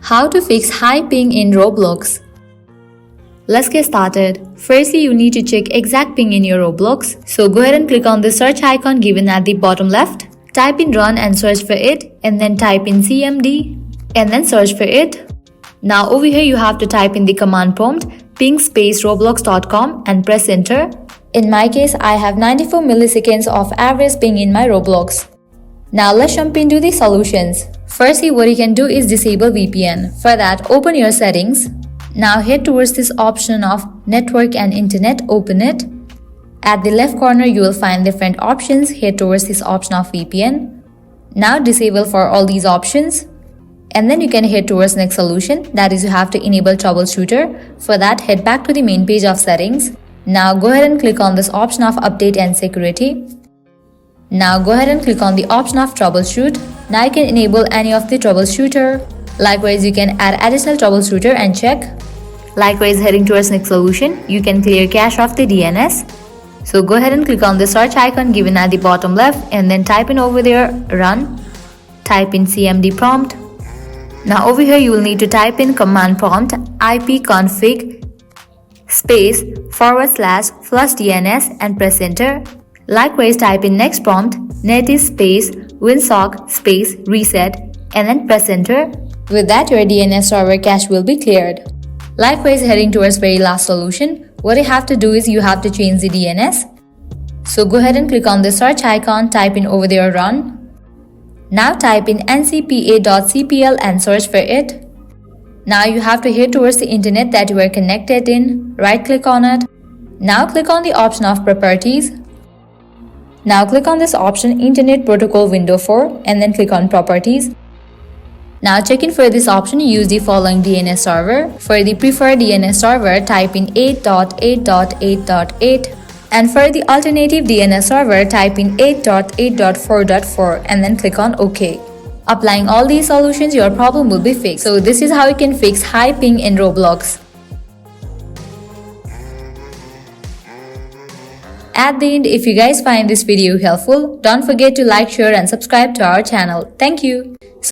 How to fix high ping in Roblox. Let's get started. Firstly, you need to check exact ping in your Roblox. So go ahead and click on the search icon given at the bottom left. Type in run and search for it, and then type in CMD and then search for it. Now over here you have to type in the command prompt ping space roblox.com and press enter. In my case, I have 94 milliseconds of average ping in my Roblox. Now let's jump into the solutions. Firstly, what you can do is disable VPN. For that, open your settings. Now head towards this option of network and internet, open it. At the left corner, you will find different options. Head towards this option of VPN. Now disable for all these options. And then you can head towards next solution. That is, you have to enable troubleshooter. For that, head back to the main page of settings. Now go ahead and click on this option of update and security. Now go ahead and click on the option of troubleshoot. Now you can enable any of the troubleshooter. Likewise, you can add additional troubleshooter and check. Likewise, heading towards next solution, you can clear cache of the DNS. So go ahead and click on the search icon given at the bottom left and then type in over there run. Type in CMD prompt. Now over here you will need to type in command prompt ipconfig space /flush DNS and press enter. Likewise, type in next prompt netis space winsock space reset and then press enter. With that, your DNS server cache will be cleared. Likewise, heading towards very last solution, what you have to do is you have to change the DNS. So go ahead and click on the search icon, type in over there run. Now type in ncpa.cpl and search for it. Now you have to head towards the internet that you are connected in, right click on it. Now click on the option of properties. Now click on this option Internet Protocol window 4 and then click on properties. Now check in for this option, use the following DNS server. For the preferred DNS server, type in 8.8.8.8 and for the alternative DNS server, type in 8.8.4.4 and then click on OK. Applying all these solutions, your problem will be fixed. So this is how you can fix high ping in Roblox. At the end, if you guys find this video helpful, don't forget to like, share and subscribe to our channel. Thank you.